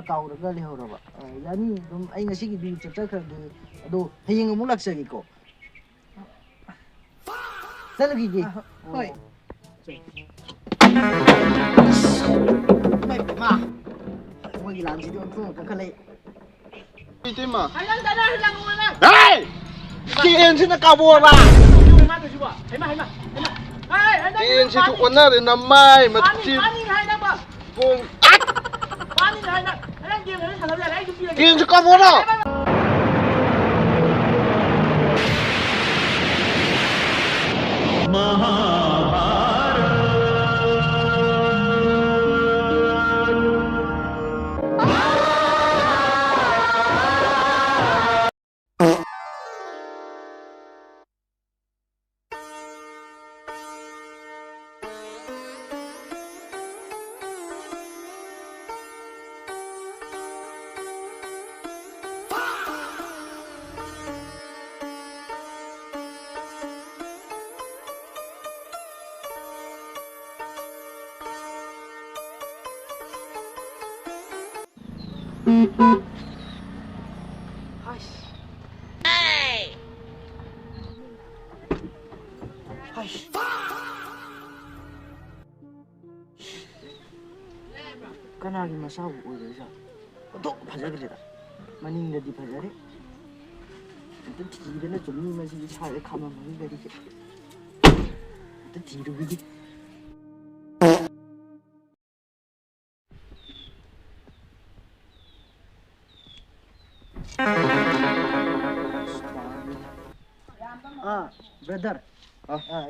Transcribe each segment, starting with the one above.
kaurga lehoraba yani dum ai ngasi gi bi chapter khar de ado hayeng amuk laksagi ko salagi gi hoi mai ma mo gi lam ji dum tu ka khalai ite ma hayang da na hayang mo na hey ki en sin ka bo ba ma de ju ba hai ma hai ki en sin tu na de na mai ma ti pani hai na ba kong pani hai na ai game ne thalaw ya ai ju pi ki en sin ka bo na kanagi masabu oire sa odo phajagre da maning da di phajare to thire na chumni ma si sare khama mani gari ke to thiru gi brother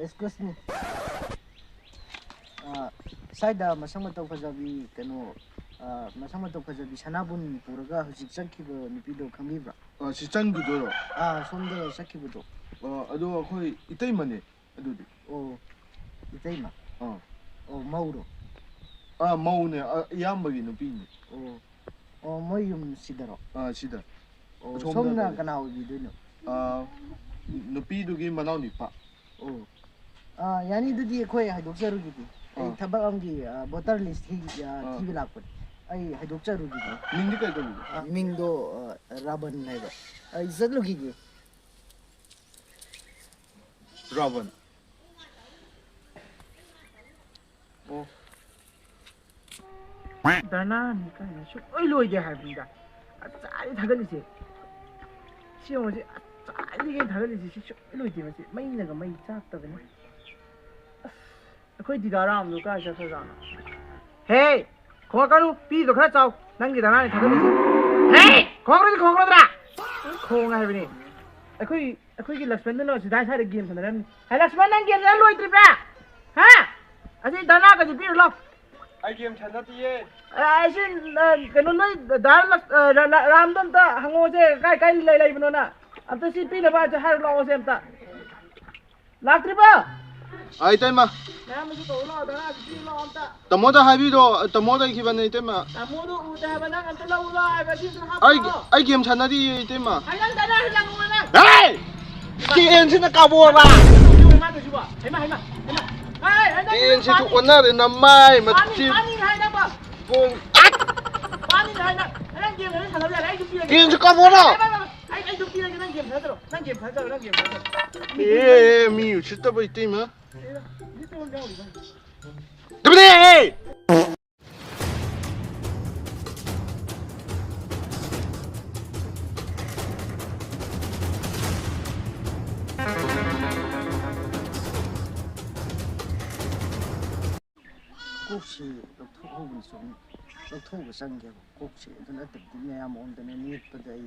excuse me saida masang matau fajabi kano masang matau fajabi sanabun puraga hujik changkiba nupido khangbibra si changgido somda sakkibudo ado akhoi itei mane adudi itaima mauro maune iyambagi nupi ni moyum sidaro sida somna kana ogidoino nupi dugi manaoni pa yani dudi akhoi haidoksarugi ai thabak amgi voter list hi thibi lakpon ai haidokcharugi mingdi kai kalu mingdo raban haiba ai zatlugi gi ravan dana ni kai shu oi loi ge haibida achai thagalise siyo je achai ge thagalise shu loi de mase mai naga mai chak ta gani akhoi didaram lu ka sa jana hey khokanu pi do khara chau nangi dana ni thagalise hey khokra khong hai bini akhoi gi lakshman no sidai sai game thanaram hai lakshman nang game loi tripra ha asi dana ka ji pi lo ai game chanatiye ai sin kano noi dar ramdon ta hango je kai lai bino na amta si pi na ba je har lo se amta laktriba ai tai ma na mu to lo dana si lo amta tamoda habido tamoda khibane tai ma tamodo u da ba nang amta lo ai ba si ha ai game chanati tai ma ai nang dana lang mo na hey ki en sin ka bo ba ma to juba hai ma ki en sin tu na de na mai ma ti pani hai na ba kong pani hai na ai game ne thalaw ya ai ju pi ki en sin ka bo na ai ju pi nang game thadro nang game thadro mi yu chita ba tai ma Dubne! 꼭지 녹토하고 있어. 녹토가 상게 꼭지 너 어떻게 내야 뭐 온다네 니쁘다 이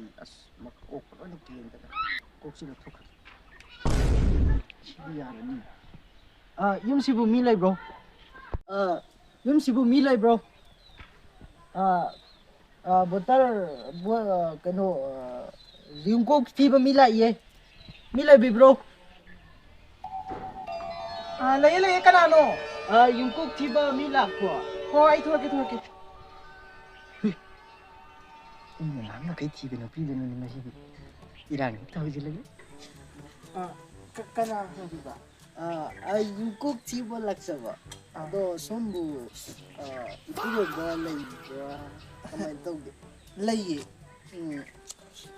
막 꼭으로 느끼는다. 꼭지 녹토가. 시비야니. yumsibu milai bro. Yumsibu milai bro. Botar kano yumko fiba milai ye. Milai bi bro. Lay kanano. Yumko fiba milai ko. Ho ai thorke. Lamna kai thibe no pi denu ni masi. Irang tawji lagi. Kana fiba. Yumko fiba laksaba. ado sombu ipugo ba lay Kamain tawge. Lay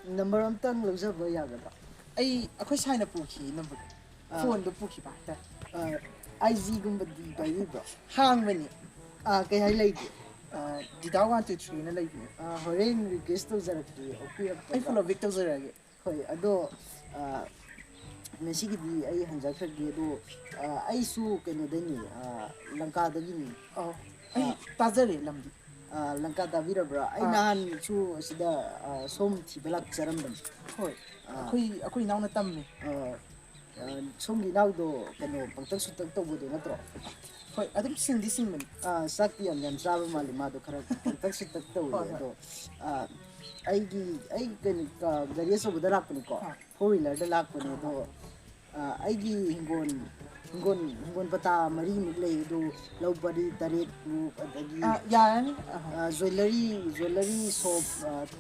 number amtang lawjaba yagadra. Akwai saina puki number. Phone do puki ba ta. IG gumba di bayiba. Hang mani. Kay hay lay. Dida 1 2 3 na lay. Horen request to zarakti. Okay. Ay follow Victor zarage. Hoy ado Nasigidi ay hanjakhagi ado ay su kenodani Lanka dagini. Ay tazare lamdi. Lanka Davirabra, I nan su sida som Tibelak Charamban. Hoi, Akui now na tammi. Songi now do Kano Pantas to Budo Natro. Hoi, I don't sing this in Sakti and Yamsava Malimado Pantas to I can Garias of the Lapanico, Hoila the Lapanico. I give Ngon Pata Marine Lay do Lobody Taret Yan Jewelry soap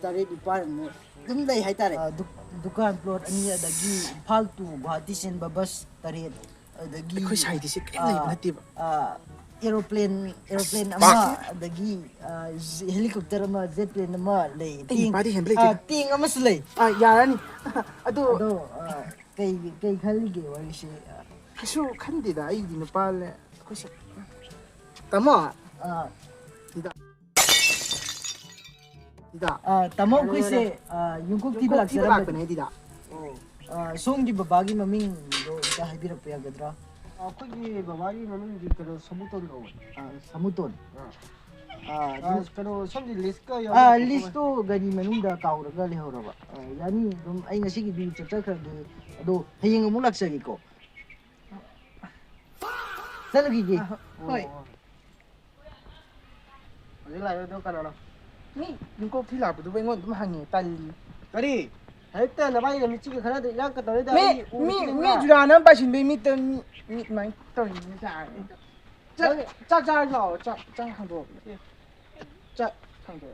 Taret department. Dum lay Haitare Dukan plot Ania Dagi Paltu Batisin Babas Taret Dagi Kusai this native aeroplane ama dagi helicopter ama jet plane ama lay ting ting ama slay yarani ado kay khalige wali si kasu khandida ai di nepal kusi tamo dida tamo kuise yungkuk tibak tibak ne dida songgi babagi maming do ta haibira pa yagadra ꯑꯩꯈꯣꯏꯒꯤ ꯕꯕꯥꯒꯤ ꯃꯃꯤꯡꯗꯤ ꯀꯩꯅꯣ ꯁꯃꯨꯇꯣꯟ ꯀꯧꯋꯦ samuton ꯀꯩꯅꯣ ꯁꯣꯝꯒꯤ ꯂꯤꯁꯀ listto gari manungda kauraga lehoraba yani dum ai ngasigi bi chakhrage ado hayeng amuk laksagi ko salagi gi hoi ꯍꯧꯖꯤꯛ ꯂꯥꯛꯏꯗꯣ ꯀꯅꯥꯅꯣ ni yungkok thi la bu du bengon dum hangi tali ꯀꯔꯤ ꯍꯦꯛꯇ ꯅꯕꯥꯏꯒ ꯃꯤꯆꯤꯒ ꯈꯔꯗꯤ ꯏꯔꯥꯡꯀ ꯇꯧꯔꯤꯗ mi jurana ba shin be mi to mi mai to ni sa cha lao cha hando cha hando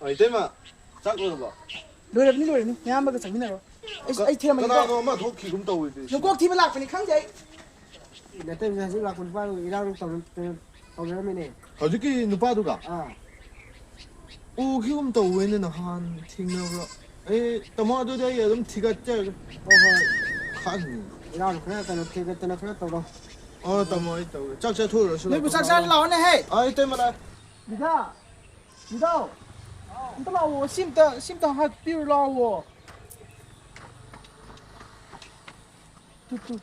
Ay, tema. Saklo ba? loi ni nyam ba ga chami na ro ai thia ma Kana no ma thokhi gum taw wi. yungkok thi ba lak pani khang jai ꯅꯠꯇꯦ ꯍꯧꯖꯤꯛ ꯂꯥꯛꯄ ꯅꯨꯄꯥꯗꯨ ꯏꯔꯥꯡ ꯇꯧꯅꯔꯝꯃꯤꯅꯦ Hajiki nupa du ka. O ki gum taw wi ne na han thingna bra. Tama du dai adum thiga cha. Khan. 이라는 그래 그냥 그때는 그래 또 Tama ai taw. Chak cha thur su. ni bu sak sa lao ne he Ai tema la. Dida, Nta lao wo sim ta hat piu lao wo. Tu.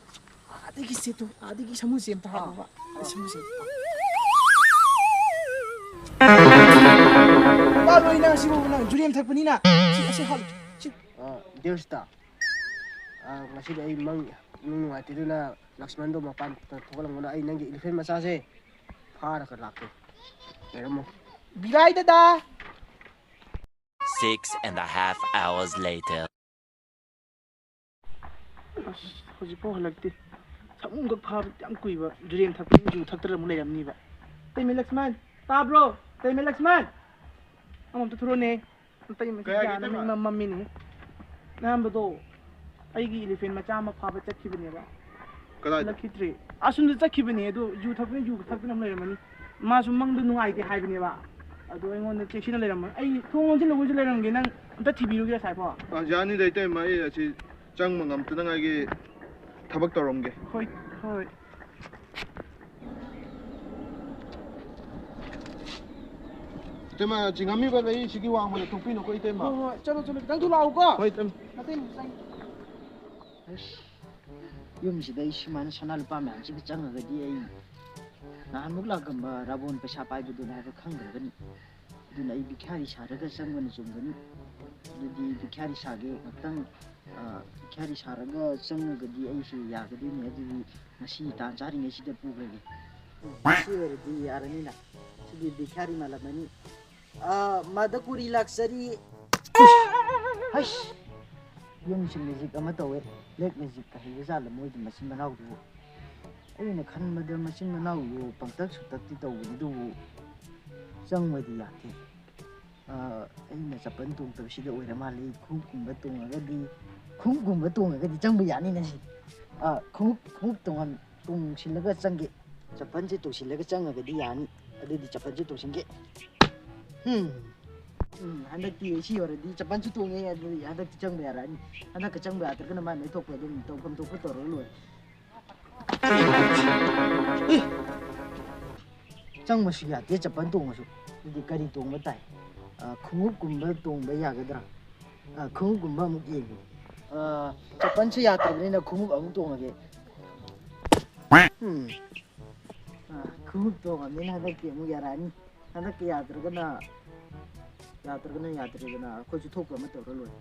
Adigi situ, adigi samu sim ta ha ba. Samu sim. Ba loi na si bo na juriam thak pani na. Si hal. Si. ꯗꯤꯌꯔꯁꯇ ꯉꯁꯤꯗꯤ ꯑꯩ ꯅꯨꯡꯉꯥꯏꯇꯦꯗꯨꯅ ꯂꯛꯁꯃꯟꯗꯣ ꯃꯄꯥꯟ ꯊꯣꯛꯂꯝꯒꯅ ꯑꯩ ꯅꯪꯒꯤ elephant ꯃꯆꯥꯁꯦ ꯐꯥꯔꯒ ꯂꯥꯛꯀꯦ ꯂꯩꯔꯝꯃꯣ Birai da. 6.5 hours later. Hojik po halagti. Samung gak phab yam kuiba juriam thak pani ju thak tar mu leiram ni ba. Temi Laxman, ta bro. Temi Laxman. Amam ta thuro ne. Tay ma ya na mammi ni. Nam do. Aigi elephant macha ma phaba chakhibane ba. Kada. Lakhitri. Asun da chakhibane do ju thakne ju thakne am leiram ni. Ma sum mang du nungai te haibane ba. Ado engon de chexina leiram. Ai thong jin logu leiram ge nang amta thibiru ge sai pho. Yani dai tema ai asi chang mangam tu nang ai gi thabak tarom ge. Hoi. Tema jingami ba lai sigi wang ma thokpi no ko i tema. Hoi, chalo nang tu lau ko. Hoi tem. Natin sai. yum si dai simana sanal pa ma si changa ga di ai na amuk la gamba rabon pesa pai bu na ba khang ga ni du na ai bikhari saraga sangwan zum ga ni du di bikhari sage matang bikhari saraga sang ga di ai si ya ga di ne du nasi ta jari ne si da pu ga ni si di arani na si di bikhari mala mani madakuri luxury hash yung si music ama tawe lek music ka hiza la moi di masin manau du ai na khan ma da masin manau yo pangtak sutak ti taw du sang ma di ya ti ai na chapan tung taw si da oi ma le khum kum ba tung ga di chang ba ya ni na si khum tung an tung sin la ga chang ge chapan je tu sin la ga chang ga di ya ni ꯑꯗꯨꯗꯤ ꯆꯄꯜꯁꯨ ꯇꯣꯡꯁꯤꯟꯒꯦ ꯍꯟꯗꯛꯇꯤ ꯁꯤ ꯑꯣꯏꯔꯗꯤ ꯆꯄꯜꯁꯨ ꯇꯣꯡꯉꯦ ꯑꯗꯨꯗꯤ ꯍꯟꯗꯛꯇꯤ ꯆꯪꯕ ꯌꯥꯔꯛꯑꯅꯤ ꯍꯟꯗꯛꯀ ꯆꯪꯕ ꯌꯥꯗ꯭ꯔꯒꯅ ꯃꯥꯏ ꯃꯥꯏ ꯊꯣꯛꯄ ꯑꯗꯨꯝ ꯇꯧꯐꯝ ꯊꯣꯛꯄ ꯇꯧꯔꯒ ꯂꯣꯏꯔꯦ ꯆꯪꯕꯁꯨ ꯌꯥꯗꯦ ꯆꯄꯜ ꯇꯣꯡꯉꯁꯨ ꯑꯗꯨꯗꯤ ꯀꯔꯤ ꯇꯣꯡꯕ ꯇꯥꯏ ꯈꯣꯡꯎꯞꯀꯨꯝꯕ ꯇꯣꯡꯕ ꯌꯥꯒꯗ꯭ꯔꯥ ꯈꯣꯡꯎꯞꯀꯨꯝꯕ ꯑꯃꯨꯛ ꯌꯦꯡꯒꯦ ꯆꯄꯜꯁꯨ ꯌꯥꯗ꯭ꯔꯕꯅꯤꯅ ꯈꯣꯡꯎꯞ ꯑꯃꯨꯛ ꯇꯣꯡꯉꯒꯦ ꯈꯣꯡꯎꯞ ꯇꯣꯡꯉꯕꯅꯤꯅ ꯍꯟꯗꯛꯇꯤ ꯑꯃꯨꯛ ꯌꯥꯔꯛꯑꯅꯤ ꯍꯟꯗꯛꯀꯤ ꯌꯥꯗ꯭ꯔꯒꯅ ꯌꯥꯗ꯭ꯔꯦꯗꯅ ꯑꯩꯈꯣꯏꯁꯨ ꯊꯣꯛꯄ ꯑꯃ ꯇꯧꯔ ꯂꯣꯏꯔꯦ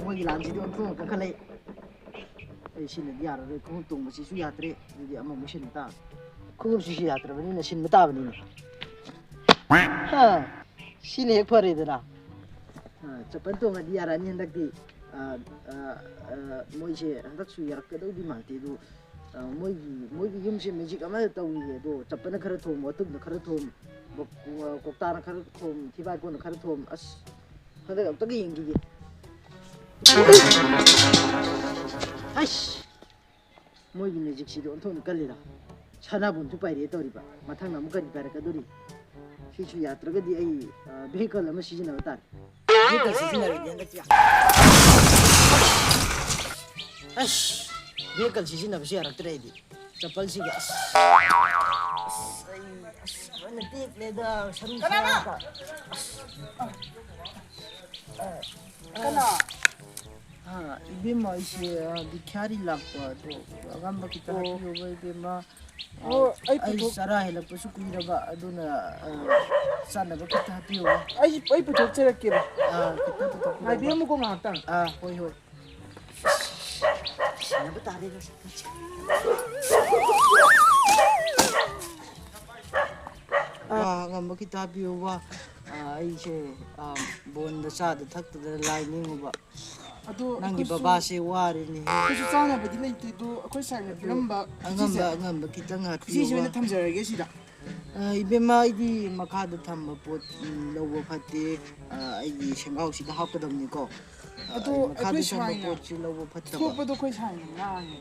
ꯃꯣꯏꯒꯤ ꯂꯥꯟꯁꯤꯗꯤ ꯑꯣꯟꯊꯣꯛꯅ ꯀꯟꯈꯠꯂꯛꯏ ꯑꯩ ꯁꯤꯅꯗꯤ ꯌꯥꯔꯔꯣꯏ ꯈꯣꯡꯎꯞ ꯇꯣꯡꯕꯁꯤꯁꯨ ꯌꯥꯗ꯭ꯔꯦ ꯑꯗꯨꯗꯤ ꯑꯃꯃꯨꯛ ꯁꯤꯟꯕ ꯇꯥꯕ ꯈꯣꯡꯎꯞꯁꯤꯁꯨ ꯌꯥꯗ꯭ꯔꯕꯅꯤꯅ ꯁꯤꯟꯕ ꯇꯥꯕꯅꯤꯅꯦ ꯁꯤꯅ ꯍꯦꯛ ꯐꯔꯦꯗꯅ ꯆꯄꯜ ꯇꯣꯡꯉꯗꯤ ꯌꯥꯔꯛꯑꯅꯤ ꯍꯟꯗꯛꯇꯤ ꯃꯣꯏꯁꯦ ꯍꯟꯗꯛꯁꯨ ꯌꯥꯔꯛꯀꯗꯧꯗꯤ ꯃꯥꯟꯗꯦ ꯑꯗꯨ ꯃꯣꯏꯒꯤ ꯌꯨꯝꯁꯦ ꯃꯦꯖꯤꯛ ꯑꯃ ꯇꯧꯏꯌꯦ ꯑꯗꯣ ꯆꯄꯜꯅ ꯈꯔ ꯊꯣꯝ ꯋꯥꯇꯨꯝꯅ ꯈꯔ ꯊꯣꯝ ꯀꯧꯇꯥꯅ ꯈꯔ ꯊꯣꯝ ꯊꯤꯕꯥꯏꯀꯣꯟꯅꯈꯔ ꯊꯣꯝ ꯑꯁ ꯍꯟꯗꯛ ꯑꯝꯇꯒ ꯌꯦꯡꯈꯤꯒꯦ ꯑꯁ ꯃꯣꯏꯒꯤ ꯃꯦꯖꯤꯛꯁꯤꯗꯤ ꯑꯣꯟꯊꯣꯛꯅ ꯀꯜꯂꯤꯗ ꯁꯅꯥꯕꯨꯟꯁꯨ ꯄꯥꯏꯔꯛꯑꯦ ꯇꯧꯔꯤꯕ ꯃꯊꯪꯅ ꯑꯃꯨꯛ ꯀꯔꯤ ꯄꯥꯏꯔꯛꯀꯗꯣꯔꯤ ꯁꯤꯁꯨ ꯌꯥꯗ꯭ꯔꯒꯗꯤ ꯑꯩ ꯚꯦꯍꯤꯀꯜ ꯑꯃ ꯁꯤꯖꯤꯟꯅꯕ ꯇꯥꯔꯦ ꯚꯦꯍꯤꯀꯜ ꯁꯤꯖꯤꯟꯅꯔꯗꯤ ꯍꯟꯗꯛꯇꯤ ꯑꯁ ꯚꯦꯍꯤꯀꯜ ꯁꯤꯖꯤꯟꯅꯕꯁꯨ ꯌꯥꯔꯛꯇ꯭ꯔꯦ ꯑꯩꯗꯤ ꯆꯄꯜꯁꯤꯒ ꯑꯩ ꯇꯦꯛꯂꯦꯗ ꯁꯔꯨ ꯁꯔꯥꯡꯒ ꯀꯅꯥ 이베마 이씨 비캬리 락바도 아감바 기타 하피오바 이베마 ꯑꯩ ꯆꯔꯥ ꯍꯦꯜꯂꯛꯄꯁꯨ ꯀꯨꯏꯔꯕ ꯑꯗꯨꯅ ꯆꯥꯅꯕ ꯈꯤꯇ ꯍꯥꯞꯄꯤꯌꯣ ꯑꯩ ꯄꯨꯊꯣꯛꯆꯔꯛꯀꯦꯕ ꯈꯤꯇ ꯄꯨꯊꯣꯛꯄꯤꯔꯣ ꯉꯥꯏꯕꯤꯔꯝꯃꯨꯀꯣ ꯉꯥꯏꯍꯥꯛꯇꯪ ꯍꯣꯏ ꯁꯤꯟꯅꯕ ꯇꯥꯔꯦ ꯉꯝꯕ ꯈꯤꯇ ꯍꯥꯞꯄꯤꯌꯣꯕ ꯑꯩꯁꯦ ꯕꯣꯟꯗ ꯆꯥꯗ ꯊꯛꯇꯗꯅ ꯂꯥꯏ ꯅꯤꯡꯉꯨꯕ ꯑꯗꯣ ꯅꯪꯒꯤ ꯕꯕꯥꯁꯦ ꯋꯥꯔꯦꯅꯦ ꯑꯩꯈꯣꯏꯁꯨ ꯆꯥꯅꯕꯗꯤ ꯂꯩꯇꯦ ꯑꯗꯣ ꯑꯩꯈꯣꯏ ꯁꯥꯏꯅ ꯄꯤꯔꯝꯕ ꯑꯉꯝꯕ ꯈꯤꯇꯪ ꯈꯨꯖꯤꯁꯦ ꯍꯥꯞꯄꯤꯌꯣꯕ ꯑꯣꯏꯅ ꯊꯝꯖꯔꯒꯦ ꯁꯤꯗ 이베마 ꯑꯩꯗꯤ ꯃꯈꯥꯗ ꯊꯝꯕ ꯄꯣꯠ ꯂꯧꯕ ꯐꯠꯇꯦ ꯑꯩꯒꯤ ꯁꯦꯡꯒꯥꯎꯁꯤꯗ ꯍꯥꯞꯀꯗꯕꯅꯤꯀꯣ ꯑꯗꯣ ꯃꯈꯥꯗ ꯊꯝꯕ ꯄꯣꯠꯁꯤ ꯂꯧꯕ ꯐꯠꯇꯕ ꯊꯣꯛꯄꯗꯣ ꯑꯩꯈꯣꯏ ꯁꯥꯏꯅ ꯉꯥꯡꯉꯦ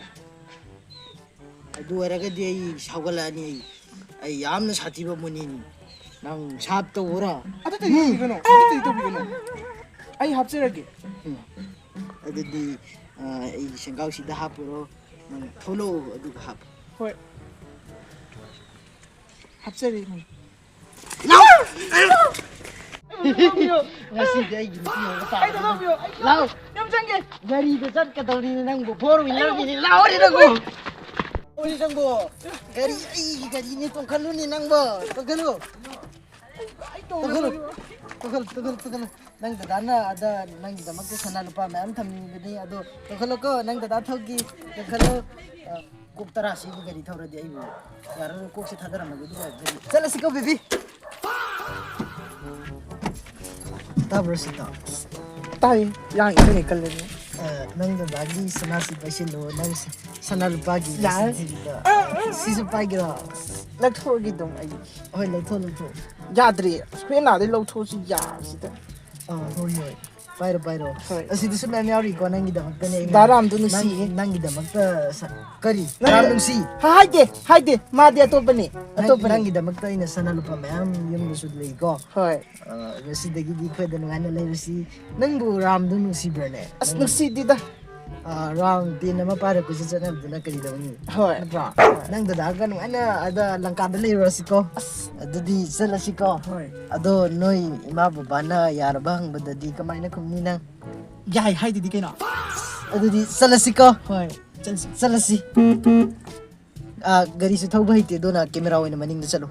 ꯑꯗꯨ ꯑꯣꯏꯔꯒꯗꯤ ꯑꯩ ꯁꯥꯎꯒꯠꯂꯛꯑꯅꯤ ꯑꯩ ꯌꯥꯝꯅ ꯁꯥꯊꯤꯕ ꯃꯨꯅꯤꯅꯤ ꯅꯪ ꯁꯥꯞ ꯇꯧꯕ꯭ꯔꯥ ꯑꯗꯨꯗꯤ ꯇꯧꯕꯤꯒꯅꯣ ꯑꯩ ꯍꯥꯞꯆꯔꯒꯦ ꯑꯗꯨꯗꯤ ꯑꯩꯒꯤ ꯁꯦꯡꯒꯥꯎꯁꯤꯗ ꯍꯥꯞꯄꯨꯔꯣ ꯅꯪ ꯊꯣꯛꯂꯛꯑꯣ ꯑꯗꯨꯒ ꯍꯥꯞꯄꯨ ꯍꯣꯏ ꯍꯥꯞꯆꯔꯤ ꯉꯁꯤꯗꯤ ꯑꯩꯒꯤ ꯅꯨꯄꯤ ꯑꯃ ꯇꯥꯔꯦ ꯂꯥꯎ ꯌꯥꯝ ꯆꯪꯒꯦ ꯒꯥꯔꯤꯗ ꯆꯠꯀꯗꯧꯔꯤꯅꯤ ꯅꯪꯕꯨ ꯐꯣꯔ ꯋꯤꯂꯔꯒꯤꯅꯤ ꯂꯥꯎꯔꯤ ꯅꯪꯕꯨ ꯅꯪꯕꯨ ꯒꯥꯔꯤ ꯑꯩꯒꯤ ꯒꯥꯔꯤꯅꯤ ꯇꯣꯡꯈꯠꯂꯨꯅꯤ ꯅꯪꯕꯨ ꯇꯣꯡꯈꯠꯂꯨ ꯅꯪ ꯗꯗꯥꯅ ꯑꯗ ꯅꯪꯒꯤꯗꯃꯛꯇ ꯁꯅꯥ ꯂꯨꯄꯥ ꯃꯌꯥꯝ ꯊꯝꯅꯤꯡꯕꯅꯤ ꯑꯗꯣ ꯇꯣꯡꯈꯠꯂꯣꯀꯣ ꯅꯪ ꯗꯗꯥ ꯊꯧꯒꯤ ꯇꯣꯡꯈꯠꯂꯣ ꯀꯣꯛ 10 ꯁꯤꯒꯤ ꯒꯥꯔꯤ ꯊꯧꯔꯗꯤ ꯑꯩꯕꯨ ꯌꯥꯔꯔꯣꯏ ꯀꯣꯛꯁꯦ ꯊꯥꯗꯔꯝꯃꯒꯦ ꯑꯗꯨꯒ ꯒꯥꯔꯤ ꯆꯠꯂꯁꯤꯀꯣ ꯕꯦꯕꯤ ꯇꯥꯕ꯭ꯔꯣ ꯁꯤꯗ ꯇꯥꯏ ꯌꯥꯡꯉꯤꯅꯦ ꯀꯜꯂꯦꯅꯦ ꯅꯪ ꯗꯗꯥꯒꯤ ꯁꯅꯥꯁꯤ ꯄꯥꯏꯁꯤꯜꯂꯣ ꯅꯪ ꯁꯅꯥ ꯂꯨꯄꯥꯒꯤ ꯁꯤꯗ ꯁꯤꯁꯨ ꯄꯥꯏꯒꯦꯔꯣ ꯂꯧꯊꯣꯛꯑꯒꯦ ꯑꯗꯨꯝ ꯑꯩ ꯍꯣꯏ ꯂꯧꯊꯣꯛ ꯌꯥꯗ꯭ꯔꯦ ꯍꯦꯟꯅꯗꯩ ꯂꯧꯊꯣꯛꯑꯁꯨ ꯌꯥꯕꯁꯤꯗ ꯍꯣꯏ ꯄꯥꯏꯔꯣ ꯍꯣꯏ ꯑꯁꯤꯗꯁꯨ ꯃꯌꯥꯝ ꯌꯥꯎꯔꯤꯀꯣ ꯅꯪꯒꯤꯗꯃꯛꯇꯅꯦ ꯗꯥꯔꯥꯝꯗꯣ ꯅꯨꯡꯁꯤꯌꯦ ꯅꯪꯒꯤꯗꯃꯛꯇ ꯀꯔꯤ ꯔꯥꯝ ꯅꯨꯡꯁꯤ ꯍꯥꯏꯗꯦ ꯃꯥꯗꯤ ꯑꯇꯣꯞꯄꯅꯤ ꯅꯪꯒꯤꯗꯃꯛꯇ ꯑꯩꯅ ꯁꯅꯥ ꯂꯨꯄꯥ ꯃꯌꯥꯝ ꯌꯨꯝꯗꯁꯨ ꯂꯩꯀꯣ ꯍꯣꯏ ꯉꯁꯤꯗꯒꯤꯗꯤ ꯑꯩꯈꯣꯏꯗ ꯅꯨꯡꯉꯥꯏꯅ ꯂꯩꯔꯁꯤ ꯅꯪꯕꯨ ꯔꯥꯝꯗꯨ ꯅꯨꯡꯁꯤꯕ꯭ꯔꯅꯦ ꯑꯁ ꯅꯨꯡꯁꯤꯗꯤꯗ ꯔꯥꯝ ꯇꯦꯟ ꯑꯃ ꯄꯥꯏꯔꯛꯄꯁꯤ ꯆꯠꯅꯕꯗꯨꯅ ꯀꯔꯤ ꯇꯧꯅꯤ ꯍꯣꯏ ꯅꯠꯇ꯭ꯔꯣ ꯅꯪ ꯗꯗꯥꯒ ꯅꯨꯡꯉꯥꯏꯅ ꯑꯗ ꯂꯪꯀꯥꯗ ꯂꯩꯔꯨꯔꯁꯤꯀꯣ ꯑꯗꯨꯗꯤ ꯆꯠꯂꯁꯤꯀꯣ ꯍꯣꯏ ꯑꯗꯣ ꯅꯣꯏ ꯏꯃꯥ ꯕꯕꯥꯅ ꯌꯥꯔꯕ ꯍꯪꯕꯗꯗꯤ ꯀꯃꯥꯏꯅ ꯈꯨꯝꯅꯤ ꯅꯪ ꯌꯥꯏ ꯍꯥꯏꯗꯨꯗꯤ ꯀꯩꯅꯣ ꯑꯗꯨꯗꯤ ꯆꯠꯂꯁꯤꯀꯣ ꯍꯣꯏ ꯆꯠꯂꯁꯤ ꯒꯥꯔꯤꯁꯨ ꯊꯧꯕ ꯍꯩꯇꯦ ꯑꯗꯨꯅ ꯀꯦꯃꯦꯔꯥ ꯑꯣꯏꯅ ꯃꯅꯤꯡꯗ ꯆꯠꯂꯨ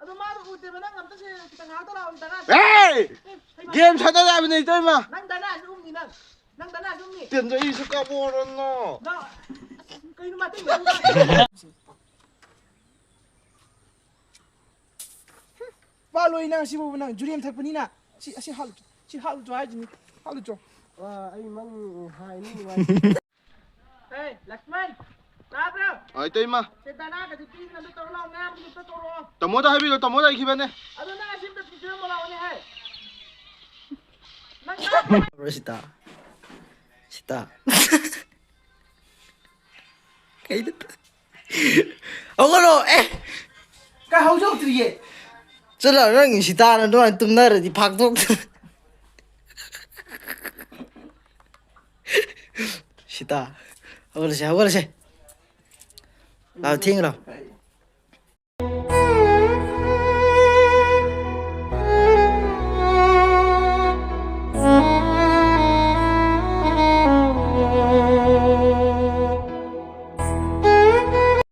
ꯑꯗꯣ ꯃꯥꯗꯣ ꯎꯗꯦꯕ ꯅꯪ ꯑꯝꯇ ꯈꯤꯇꯪ ꯉꯥꯏꯍꯥꯛꯇ ꯂꯥꯛꯑꯣ ꯗꯅꯥ 게임 찾아가면 있다 임마. ꯅꯪ ꯗꯅꯥꯁꯨ ꯎꯝꯅꯤ ꯅꯪ dana umni 근데 이수 까보랬노. 나 kayo mati Paloy na si Bobo nang Juriam Tapanina. Si Halu Jajini. Halu Jo. Ay mang hai ni Hey, Lakman. Sabra. 아 이따 임마. Se dana ka ditin na to la ngam to to ro. tamo da 하비로 tamo da 이기변네. Ado na sim ta picture mo la one hai. Sita. Sita. Cái đứt. Ông có đồ, ê. Cái hậu dốc từ gì? Chứ là nó nghĩ Sita nó nói tùm nơi rồi thì phạt thuốc. Sita. Ông có đồ xe. Nào thiên rồi.